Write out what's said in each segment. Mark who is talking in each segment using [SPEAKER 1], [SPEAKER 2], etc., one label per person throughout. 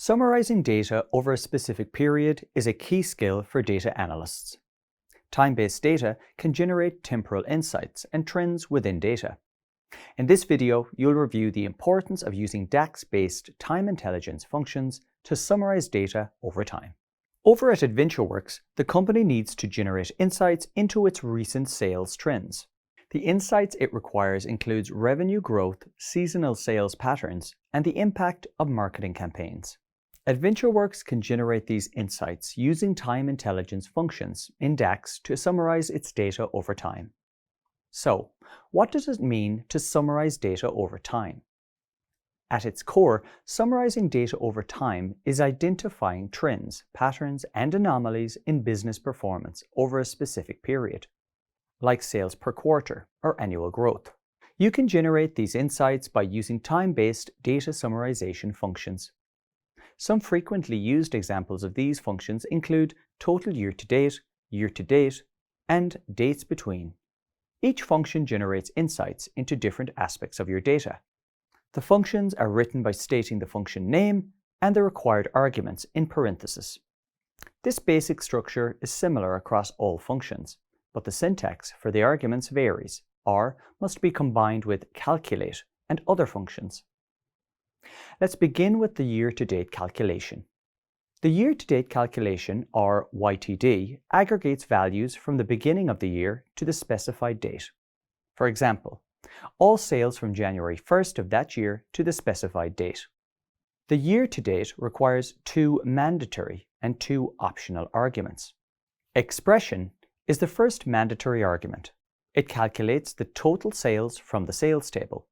[SPEAKER 1] Summarizing data over a specific period is a key skill for data analysts. Time-based data can generate temporal insights and trends within data. In this video, you'll review the importance of using DAX-based time intelligence functions to summarize data over time. Over at AdventureWorks, the company needs to generate insights into its recent sales trends. The insights it requires includes revenue growth, seasonal sales patterns, and the impact of marketing campaigns. AdventureWorks can generate these insights using time intelligence functions in DAX to summarize its data over time. So, what does it mean to summarize data over time? At its core, summarizing data over time is identifying trends, patterns, and anomalies in business performance over a specific period, like sales per quarter or annual growth. You can generate these insights by using time-based data summarization functions. Some frequently used examples of these functions include total year-to-date, and dates between. Each function generates insights into different aspects of your data. The functions are written by stating the function name and the required arguments in parentheses. This basic structure is similar across all functions, but the syntax for the arguments varies or must be combined with calculate and other functions. Let's begin with the year-to-date calculation. The year-to-date calculation, or YTD, aggregates values from the beginning of the year to the specified date. For example, all sales from January 1st of that year to the specified date. The year-to-date requires two mandatory and two optional arguments. Expression is the first mandatory argument. It calculates the total sales from the sales table.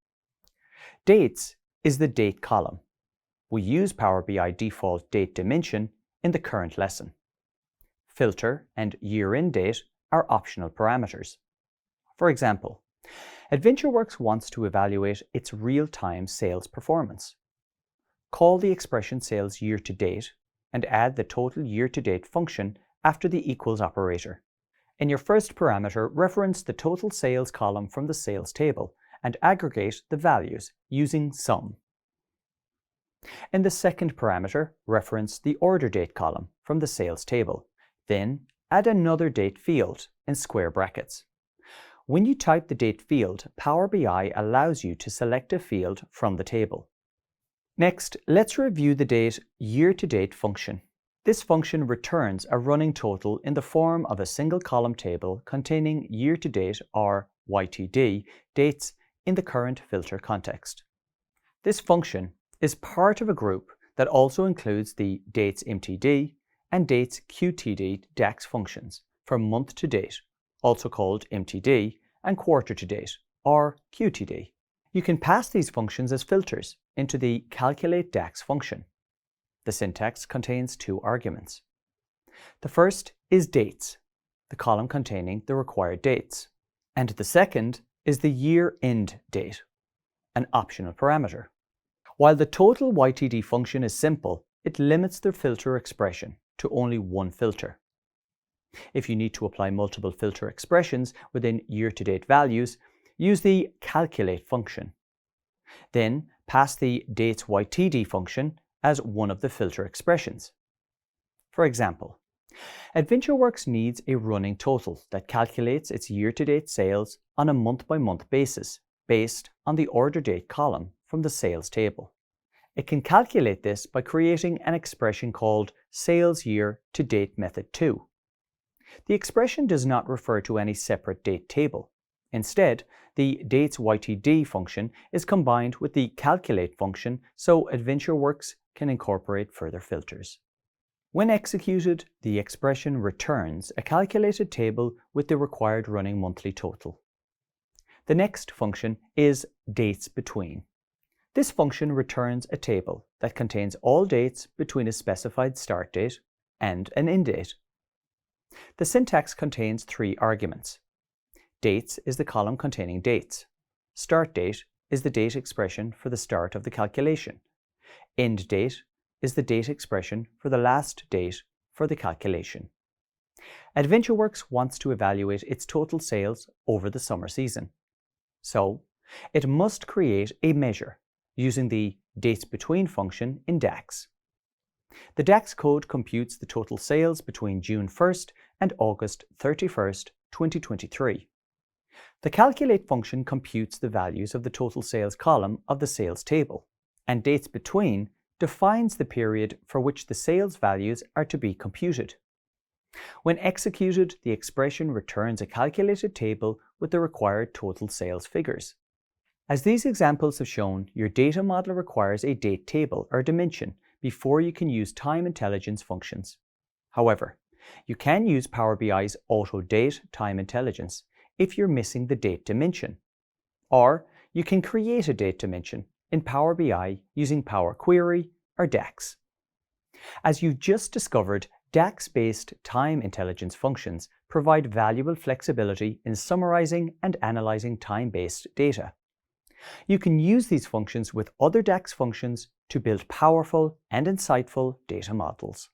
[SPEAKER 1] Dates is the date column. We use Power BI default date dimension in the current lesson. Filter and year-end date are optional parameters. For example, AdventureWorks wants to evaluate its real-time sales performance. Call the expression sales year-to-date and add the total year-to-date function after the equals operator. In your first parameter, reference the total sales column from the sales table and aggregate the values using sum. In the second parameter, reference the order date column from the sales table. Then add another date field in square brackets. When you type the date field, Power BI allows you to select a field from the table. Next, let's review the date year-to-date function. This function returns a running total in the form of a single column table containing year-to-date or YTD dates in the current filter context. This function is part of a group that also includes the dates MTD and dates QTD DAX functions for month to date, also called MTD, and quarter to date, or QTD. You can pass these functions as filters into the calculate DAX function. The syntax contains two arguments. The first is dates, the column containing the required dates, and the second is the year-end date, an optional parameter. While the total YTD function is simple, it limits the filter expression to only one filter. If you need to apply multiple filter expressions within year-to-date values, use the calculate function. Then pass the dates YTD function as one of the filter expressions. For example, AdventureWorks needs a running total that calculates its year-to-date sales on a month-by-month basis based on the order date column from the sales table. It can calculate this by creating an expression called sales year-to-date method 2. The expression does not refer to any separate date table. Instead, the dates YTD function is combined with the calculate function so AdventureWorks can incorporate further filters. When executed, the expression returns a calculated table with the required running monthly total. The next function is dates between. This function returns a table that contains all dates between a specified start date and an end date. The syntax contains three arguments. Dates is the column containing dates. Start date is the date expression for the start of the calculation. End date is the date expression for the last date for the calculation. AdventureWorks wants to evaluate its total sales over the summer season. So, it must create a measure using the dates between function in DAX. The DAX code computes the total sales between June 1st and August 31st, 2023. The calculate function computes the values of the total sales column of the sales table, and dates between defines the period for which the sales values are to be computed. When executed, the expression returns a calculated table with the required total sales figures. As these examples have shown, your data model requires a date table or dimension before you can use time intelligence functions. However, you can use Power BI's auto-date time intelligence if you're missing the date dimension. Or you can create a date dimension in Power BI using Power Query or DAX. As you just discovered, DAX-based time intelligence functions provide valuable flexibility in summarizing and analyzing time-based data. You can use these functions with other DAX functions to build powerful and insightful data models.